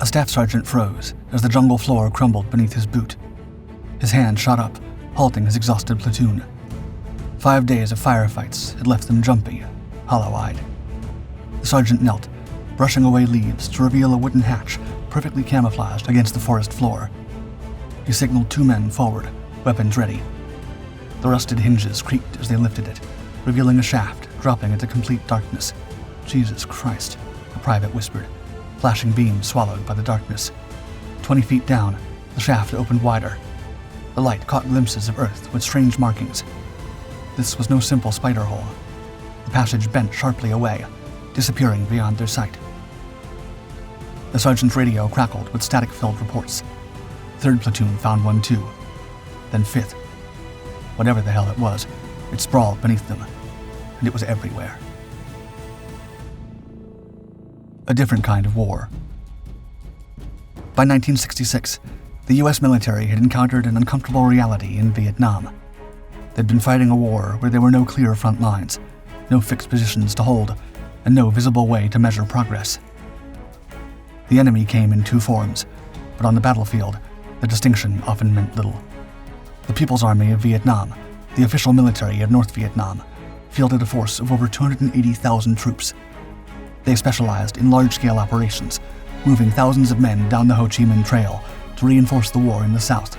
A staff sergeant froze as the jungle floor crumbled beneath his boot. His hand shot up, halting his exhausted platoon. 5 days of firefights had left them jumpy, hollow-eyed. The sergeant knelt, brushing away leaves to reveal a wooden hatch perfectly camouflaged against the forest floor. He signaled 2 men forward, weapons ready. The rusted hinges creaked as they lifted it, revealing a shaft dropping into complete darkness. "Jesus Christ," a private whispered, flashing beams swallowed by the darkness. 20 feet down, the shaft opened wider. The light caught glimpses of earth with strange markings. This was no simple spider hole. The passage bent sharply away, disappearing beyond their sight. The sergeant's radio crackled with static-filled reports. 3rd platoon found one too, then 5th. Whatever the hell it was, it sprawled beneath them, and it was everywhere. A different kind of war. By 1966, the US military had encountered an uncomfortable reality in Vietnam. They'd been fighting a war where there were no clear front lines, no fixed positions to hold, and no visible way to measure progress. The enemy came in 2 forms, but on the battlefield, the distinction often meant little. The People's Army of Vietnam, the official military of North Vietnam, fielded a force of over 280,000 troops. They specialized in large-scale operations, moving thousands of men down the Ho Chi Minh Trail to reinforce the war in the south.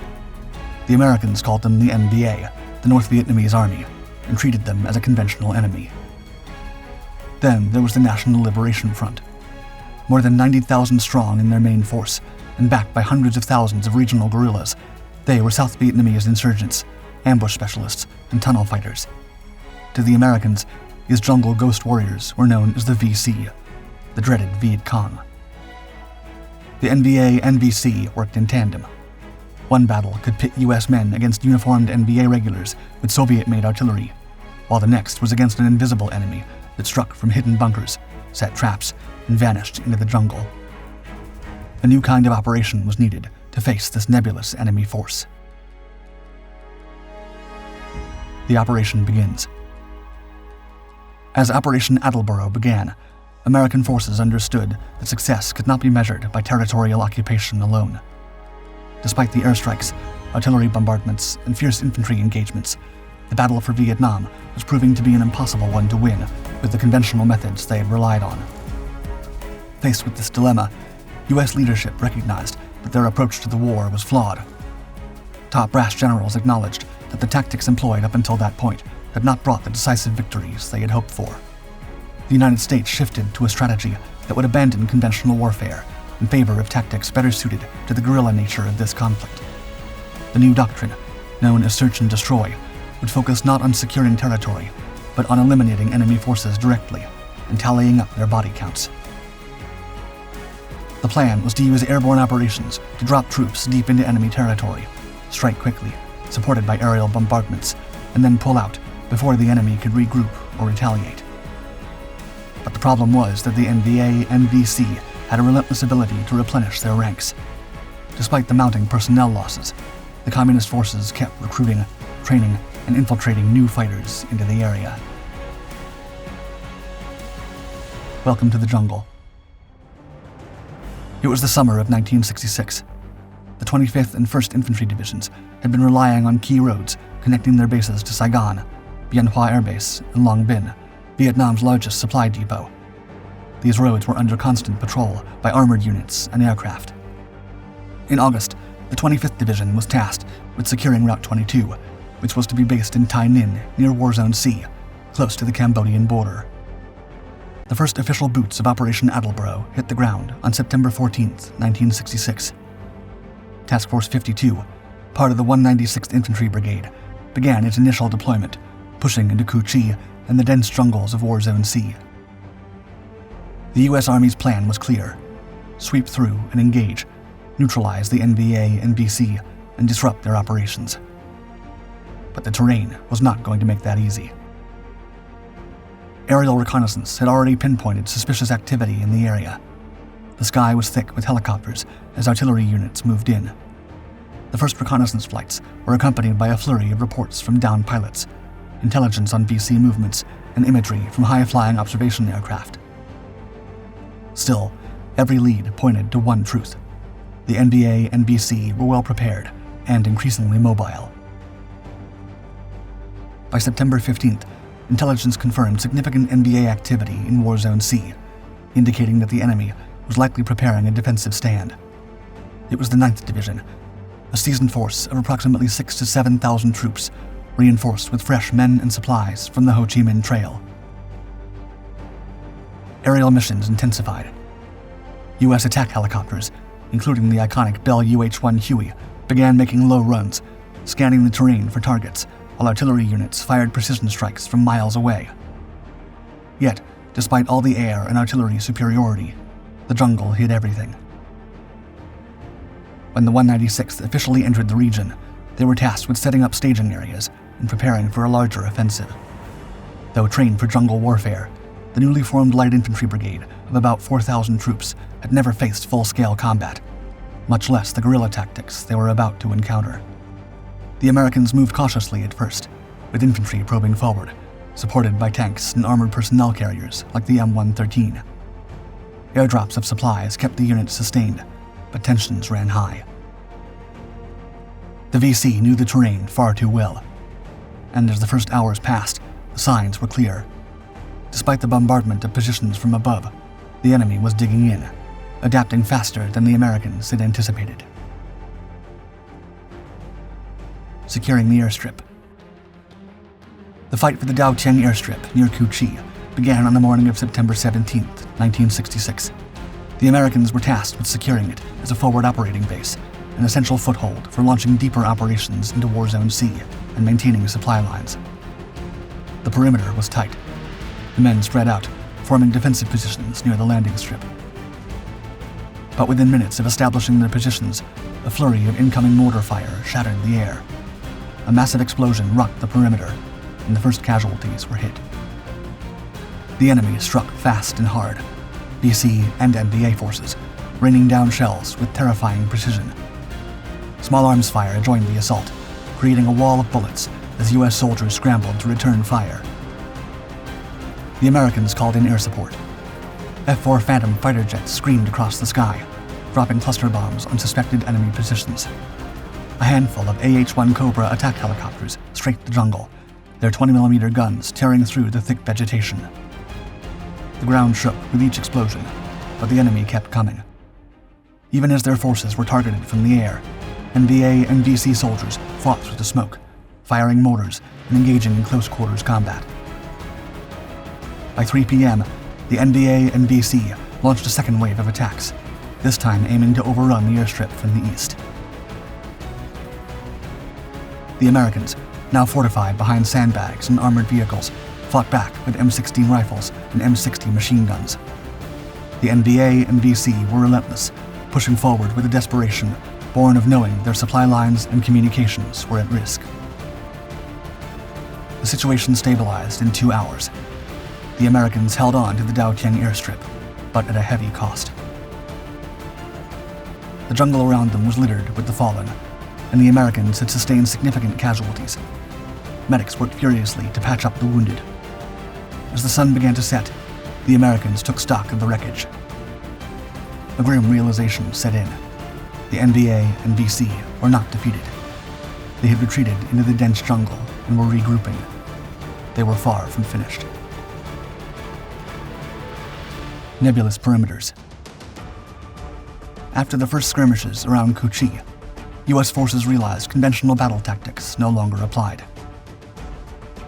The Americans called them the NBA, the North Vietnamese Army, and treated them as a conventional enemy. Then there was the National Liberation Front. More than 90,000 strong in their main force, and backed by hundreds of thousands of regional guerrillas, they were South Vietnamese insurgents, ambush specialists, and tunnel fighters. To the Americans, these jungle ghost warriors were known as the VC, the dreaded Viet Cong. The NBA and VC worked in tandem. One battle could pit US men against uniformed NBA regulars with Soviet-made artillery, while the next was against an invisible enemy that struck from hidden bunkers, set traps, and vanished into the jungle. A new kind of operation was needed to face this nebulous enemy force. The operation begins. As Operation Attleboro began, American forces understood that success could not be measured by territorial occupation alone. Despite the airstrikes, artillery bombardments, and fierce infantry engagements, the battle for Vietnam was proving to be an impossible one to win with the conventional methods they had relied on. Faced with this dilemma, US leadership recognized that their approach to the war was flawed. Top brass generals acknowledged that the tactics employed up until that point had not brought the decisive victories they had hoped for. The United States shifted to a strategy that would abandon conventional warfare in favor of tactics better suited to the guerrilla nature of this conflict. The new doctrine, known as search and destroy, would focus not on securing territory, but on eliminating enemy forces directly and tallying up their body counts. The plan was to use airborne operations to drop troops deep into enemy territory, strike quickly, supported by aerial bombardments, and then pull out before the enemy could regroup or retaliate. But the problem was that the NBA and VC had a relentless ability to replenish their ranks. Despite the mounting personnel losses, the communist forces kept recruiting, training, and infiltrating new fighters into the area. Welcome to the jungle. It was the summer of 1966. The 25th and 1st Infantry Divisions had been relying on key roads connecting their bases to Saigon, Bien Hoa Air Base, and Long Binh, Vietnam's largest supply depot. These roads were under constant patrol by armored units and aircraft. In August, the 25th Division was tasked with securing Route 22, which was to be based in Tai Ninh near War Zone C, close to the Cambodian border. The first official boots of Operation Attleboro hit the ground on September 14, 1966. Task Force 52, part of the 196th Infantry Brigade, began its initial deployment, pushing into Cu Chi and the dense jungles of War Zone C. The U.S. Army's plan was clear: sweep through and engage, neutralize the NBA and VC, and disrupt their operations. But the terrain was not going to make that easy. Aerial reconnaissance had already pinpointed suspicious activity in the area. The sky was thick with helicopters as artillery units moved in. The first reconnaissance flights were accompanied by a flurry of reports from downed pilots, intelligence on VC movements, and imagery from high-flying observation aircraft. Still, Every lead pointed to one truth. The NBA and BC were well prepared and increasingly mobile. By September 15th, intelligence confirmed significant NBA activity in War Zone C, indicating that the enemy was likely preparing a defensive stand. It was the 9th Division, a seasoned force of approximately 6,000 to 7,000 troops, reinforced with fresh men and supplies from the Ho Chi Minh Trail. Aerial missions intensified. U.S. attack helicopters, including the iconic Bell UH-1 Huey, began making low runs, scanning the terrain for targets, while artillery units fired precision strikes from miles away. Yet, despite all the air and artillery superiority, the jungle hid everything. When the 196th officially entered the region, they were tasked with setting up staging areas and preparing for a larger offensive. Though trained for jungle warfare, the newly formed Light Infantry Brigade of about 4,000 troops had never faced full-scale combat, much less the guerrilla tactics they were about to encounter. The Americans moved cautiously at first, with infantry probing forward, supported by tanks and armored personnel carriers like the M113. Airdrops of supplies kept the units sustained, but tensions ran high. The VC knew the terrain far too well, and as the first hours passed, the signs were clear. Despite the bombardment of positions from above, the enemy was digging in, adapting faster than the Americans had anticipated. Securing the airstrip. The fight for the Daotiang airstrip near Cu Chi began on the morning of September 17, 1966. The Americans were tasked with securing it as a forward operating base, an essential foothold for launching deeper operations into War Zone C and maintaining supply lines. The perimeter was tight. The men spread out, forming defensive positions near the landing strip. But within minutes of establishing their positions, a flurry of incoming mortar fire shattered the air. A massive explosion rocked the perimeter, and the first casualties were hit. The enemy struck fast and hard, BC and NBA forces, raining down shells with terrifying precision. Small arms fire joined the assault, creating a wall of bullets as U.S. soldiers scrambled to return fire. The Americans called in air support. F-4 Phantom fighter jets screamed across the sky, dropping cluster bombs on suspected enemy positions. A handful of AH-1 Cobra attack helicopters straked the jungle, their 20mm guns tearing through the thick vegetation. The ground shook with each explosion, but the enemy kept coming. Even as their forces were targeted from the air, NBA and BC soldiers fought through the smoke, firing mortars and engaging in close-quarters combat. By 3 p.m., the NBA and BC launched a second wave of attacks, this time aiming to overrun the airstrip from the east. The Americans, now fortified behind sandbags and armored vehicles, fought back with M16 rifles and M60 machine guns. The NBA and BC were relentless, pushing forward with a desperation born of knowing their supply lines and communications were at risk. The situation stabilized in 2 hours. The Americans held on to the Daotiang airstrip, but at a heavy cost. The jungle around them was littered with the fallen, and the Americans had sustained significant casualties. Medics worked furiously to patch up the wounded. As the sun began to set, the Americans took stock of the wreckage. A grim realization set in. The NBA and BC were not defeated. They had retreated into the dense jungle and were regrouping. They were far from finished. Nebulous perimeters. After the first skirmishes around Cu Chi, U.S. forces realized conventional battle tactics no longer applied.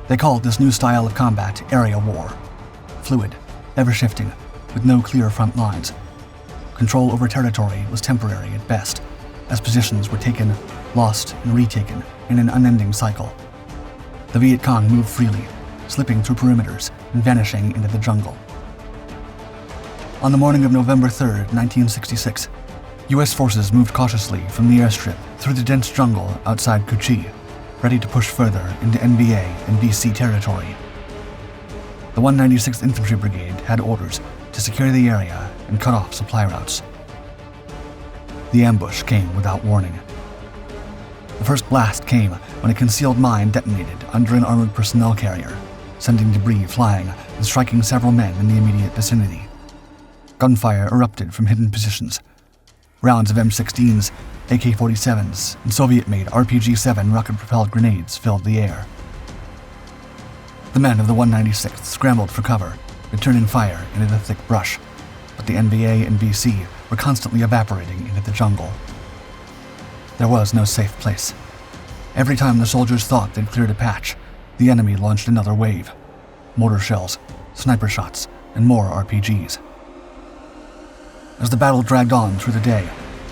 They called this new style of combat area war. Fluid, ever-shifting, with no clear front lines. Control over territory was temporary at best, as positions were taken, lost, and retaken in an unending cycle. The Viet Cong moved freely, slipping through perimeters and vanishing into the jungle. On the morning of November 3, 1966, U.S. forces moved cautiously from the airstrip through the dense jungle outside Cu Chi, ready to push further into NBA and BC territory. The 196th Infantry Brigade had orders to secure the area and cut off supply routes. The ambush came without warning. The first blast came when a concealed mine detonated under an armored personnel carrier, sending debris flying and striking several men in the immediate vicinity. Gunfire erupted from hidden positions. Rounds of M16s, AK-47s, and Soviet-made RPG-7 rocket-propelled grenades filled the air. The men of the 196th scrambled for cover, returning fire into the thick brush, but the NBA and BC were constantly evaporating into the jungle. There was no safe place. Every time the soldiers thought they'd cleared a patch, the enemy launched another wave. Mortar shells, sniper shots, and more RPGs. As the battle dragged on through the day,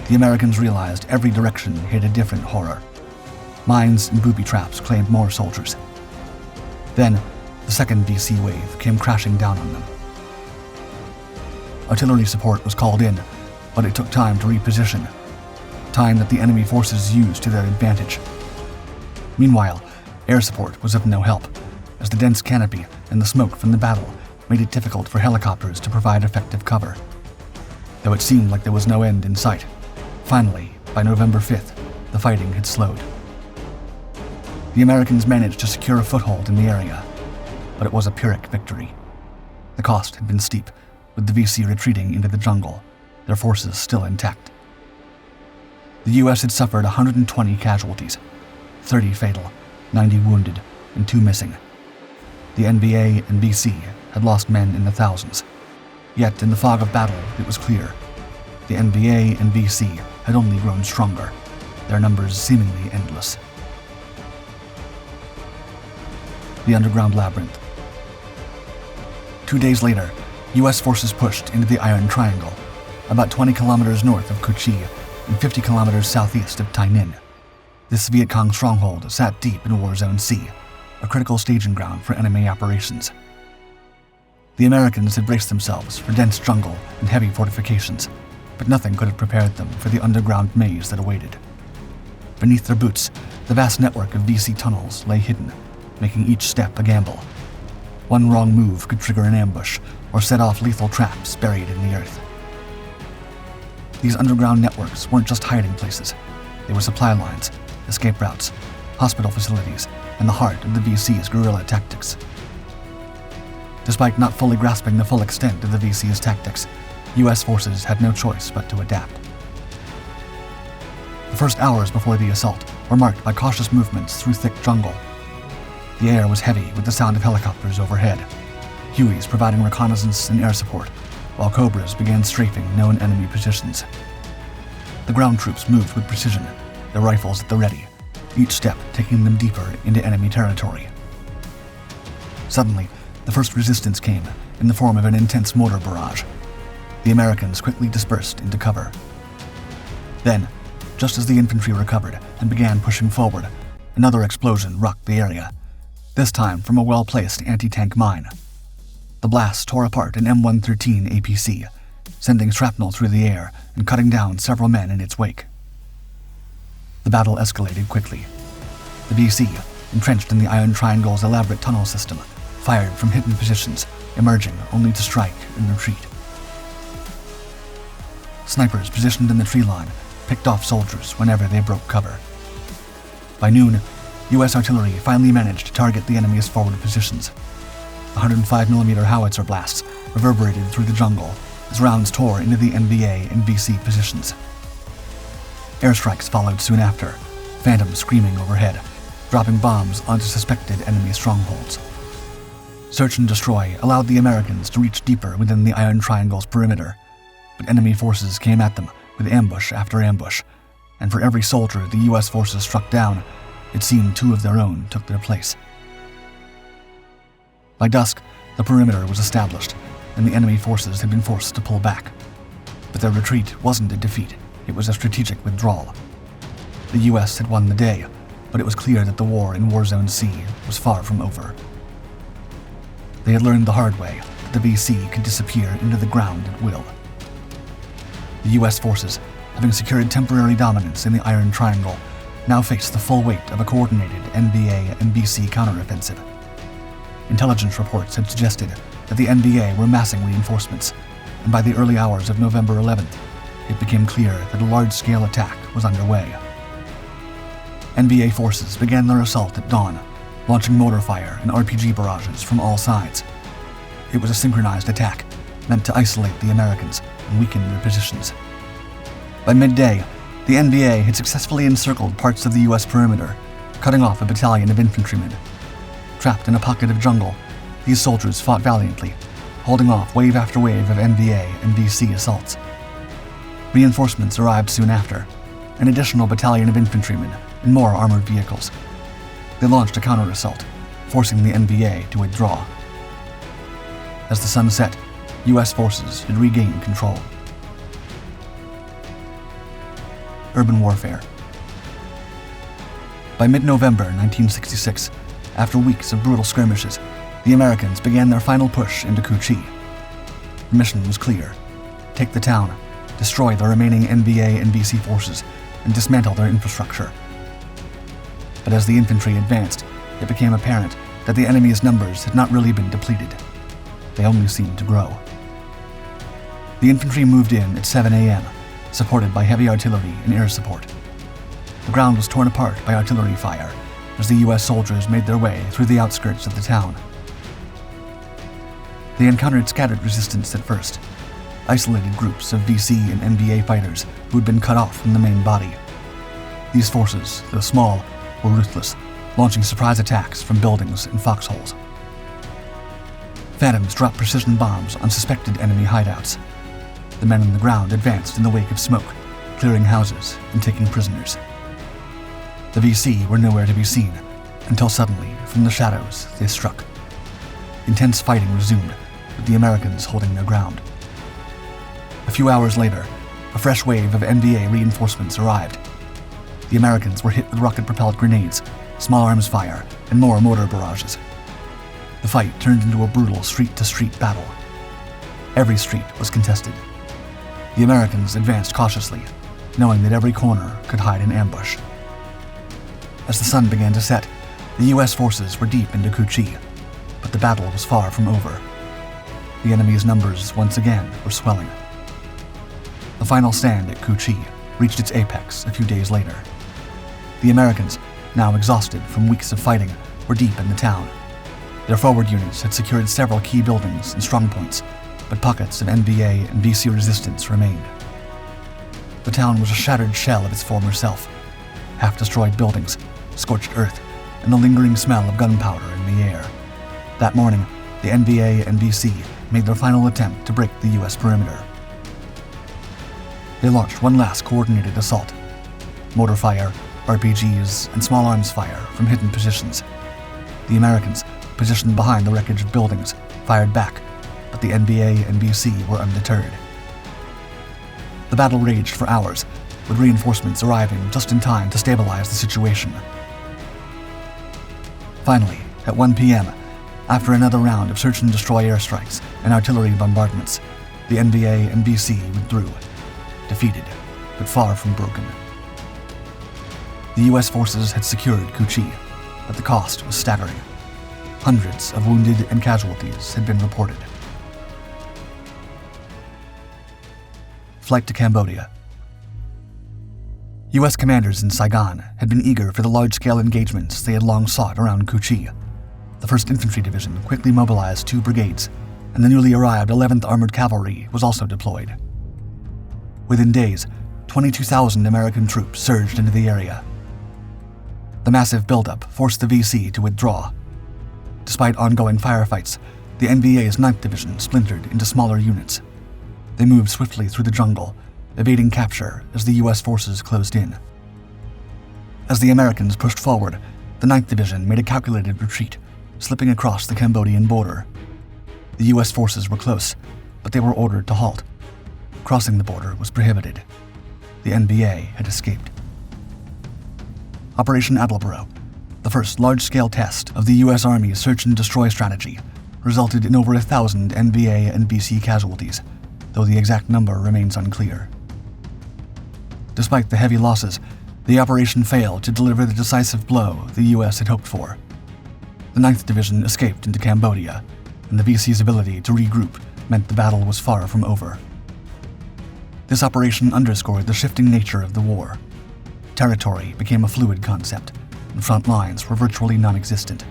the Americans realized every direction hid a different horror. Mines and booby traps claimed more soldiers. Then, the second BC wave came crashing down on them. Artillery support was called in, but it took time to reposition, time that the enemy forces used to their advantage. Meanwhile, air support was of no help, as the dense canopy and the smoke from the battle made it difficult for helicopters to provide effective cover. Though it seemed like there was no end in sight, finally, by November 5th, the fighting had slowed. The Americans managed to secure a foothold in the area, but it was a Pyrrhic victory. The cost had been steep, with the VC retreating into the jungle, their forces still intact. The US had suffered 120 casualties, 30 fatal, 90 wounded, and 2 missing. The NBA and BC had lost men in the thousands. Yet in the fog of battle, it was clear. The NBA and BC had only grown stronger, their numbers seemingly endless. The Underground Labyrinth. 2 days later, US forces pushed into the Iron Triangle, about 20 kilometers north of Kochi and 50 kilometers southeast of Tainan. This Viet Cong stronghold sat deep in War Zone C, a critical staging ground for enemy operations. The Americans had braced themselves for dense jungle and heavy fortifications, but nothing could have prepared them for the underground maze that awaited. Beneath their boots, the vast network of VC tunnels lay hidden, making each step a gamble. One wrong move could trigger an ambush or set off lethal traps buried in the earth. These underground networks weren't just hiding places. They were supply lines, escape routes, hospital facilities, and the heart of the VC's guerrilla tactics. Despite not fully grasping the full extent of the VC's tactics, US forces had no choice but to adapt. The first hours before the assault were marked by cautious movements through thick jungle. The air was heavy with the sound of helicopters overhead, Hueys providing reconnaissance and air support, while Cobras began strafing known enemy positions. The ground troops moved with precision, their rifles at the ready, each step taking them deeper into enemy territory. Suddenly, the first resistance came in the form of an intense mortar barrage. The Americans quickly dispersed into cover. Then, just as the infantry recovered and began pushing forward, another explosion rocked the area, this time from a well-placed anti-tank mine. The blast tore apart an M113 APC, sending shrapnel through the air and cutting down several men in its wake. The battle escalated quickly. The BC, entrenched in the Iron Triangle's elaborate tunnel system, fired from hidden positions, emerging only to strike and retreat. Snipers positioned in the tree line picked off soldiers whenever they broke cover. By noon, US artillery finally managed to target the enemy's forward positions. 105mm howitzer blasts reverberated through the jungle as rounds tore into the NBA and BC positions. Airstrikes followed soon after, phantoms screaming overhead, dropping bombs onto suspected enemy strongholds. Search and destroy allowed the Americans to reach deeper within the Iron Triangle's perimeter, but enemy forces came at them with ambush after ambush, and for every soldier the US forces struck down, it seemed 2 of their own took their place. By dusk, the perimeter was established, and the enemy forces had been forced to pull back. But their retreat wasn't a defeat, it was a strategic withdrawal. The US had won the day, but it was clear that the war in War Zone C was far from over. They had learned the hard way that the VC could disappear into the ground at will. The US forces, having secured temporary dominance in the Iron Triangle, now faced the full weight of a coordinated NBA and BC counteroffensive. Intelligence reports had suggested that the NBA were massing reinforcements, and by the early hours of November 11th, it became clear that a large-scale attack was underway. NBA forces began their assault at dawn, launching mortar fire and RPG barrages from all sides. It was a synchronized attack, meant to isolate the Americans and weaken their positions. By midday, the NBA had successfully encircled parts of the U.S. perimeter, cutting off a battalion of infantrymen. Trapped in a pocket of jungle, these soldiers fought valiantly, holding off wave after wave of NBA and VC assaults. Reinforcements arrived soon after, an additional battalion of infantrymen and more armored vehicles. They launched a counter-assault, forcing the NBA to withdraw. As the sun set, U.S. forces had regained control. Urban warfare. By mid-November 1966, after weeks of brutal skirmishes, the Americans began their final push into Cu Chi. The mission was clear: take the town, destroy the remaining NBA and BC forces, and dismantle their infrastructure. But as the infantry advanced, it became apparent that the enemy's numbers had not really been depleted. They only seemed to grow. The infantry moved in at 7 a.m., supported by heavy artillery and air support. The ground was torn apart by artillery fire as the U.S. soldiers made their way through the outskirts of the town. They encountered scattered resistance at first, isolated groups of VC and NBA fighters who had been cut off from the main body. These forces, though small, were ruthless, launching surprise attacks from buildings and foxholes. Phantoms dropped precision bombs on suspected enemy hideouts. The men on the ground advanced in the wake of smoke, clearing houses and taking prisoners. The VC were nowhere to be seen, until suddenly, from the shadows, they struck. Intense fighting resumed, with the Americans holding their ground. A few hours later, a fresh wave of NBA reinforcements arrived. The Americans were hit with rocket-propelled grenades, small arms fire, and more mortar barrages. The fight turned into a brutal street-to-street battle. Every street was contested. The Americans advanced cautiously, knowing that every corner could hide an ambush. As the sun began to set, the U.S. forces were deep into Cu Chi, but the battle was far from over. The enemy's numbers once again were swelling. The final stand at Cu Chi reached its apex a few days later. The Americans, now exhausted from weeks of fighting, were deep in the town. Their forward units had secured several key buildings and strongpoints, but pockets of NBA and VC resistance remained. The town was a shattered shell of its former self: half-destroyed buildings, scorched earth, and the lingering smell of gunpowder in the air. That morning, the NBA and VC made their final attempt to break the U.S. perimeter. They launched one last coordinated assault. Mortar fire, RPGs, and small arms fire from hidden positions. The Americans, positioned behind the wreckage of buildings, fired back, but the NBA and VC were undeterred. The battle raged for hours, with reinforcements arriving just in time to stabilize the situation. Finally, at 1 p.m., after another round of search and destroy airstrikes and artillery bombardments, the NBA and VC withdrew, defeated, but far from broken. The U.S. forces had secured Cu Chi, but the cost was staggering. Hundreds of wounded and casualties had been reported. Flight to Cambodia. U.S. commanders in Saigon had been eager for the large-scale engagements they had long sought around Cu Chi. The 1st Infantry Division quickly mobilized 2 brigades, and the newly arrived 11th Armored Cavalry was also deployed. Within days, 22,000 American troops surged into the area. The massive buildup forced the VC to withdraw. Despite ongoing firefights, the NVA's 9th Division splintered into smaller units. They moved swiftly through the jungle, evading capture as the U.S. forces closed in. As the Americans pushed forward, the 9th Division made a calculated retreat, slipping across the Cambodian border. The U.S. forces were close, but they were ordered to halt. Crossing the border was prohibited. The NBA had escaped. Operation Attleboro, the first large-scale test of the U.S. Army's search and destroy strategy, resulted in over 1,000 NBA and BC casualties, though the exact number remains unclear. Despite the heavy losses, the operation failed to deliver the decisive blow the U.S. had hoped for. The 9th Division escaped into Cambodia, and the VC's ability to regroup meant the battle was far from over. This operation underscored the shifting nature of the war. Territory became a fluid concept, and front lines were virtually non-existent.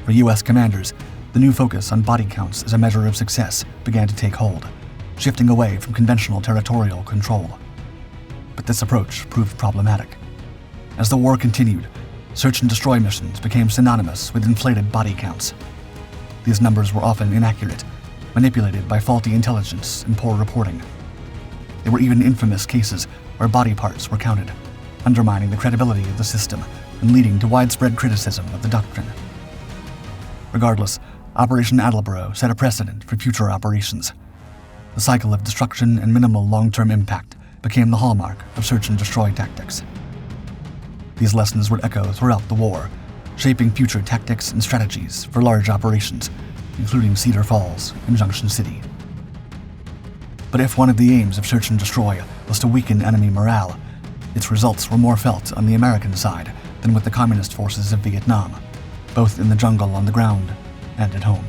For U.S. commanders, The new focus on body counts as a measure of success began to take hold, shifting away from conventional territorial control. But this approach proved problematic. As the war continued, search and destroy missions became synonymous with inflated body counts. These numbers were often inaccurate, manipulated by faulty intelligence and poor reporting. There were even infamous cases where body parts were counted, undermining the credibility of the system and leading to widespread criticism of the doctrine. Regardless, Operation Attleboro set a precedent for future operations. The cycle of destruction and minimal long-term impact became the hallmark of search and destroy tactics. These lessons would echo throughout the war, shaping future tactics and strategies for large operations, including Cedar Falls and Junction City. But if one of the aims of search and destroy was to weaken enemy morale, its results were more felt on the American side than with the communist forces of Vietnam, both in the jungle on the ground and at home.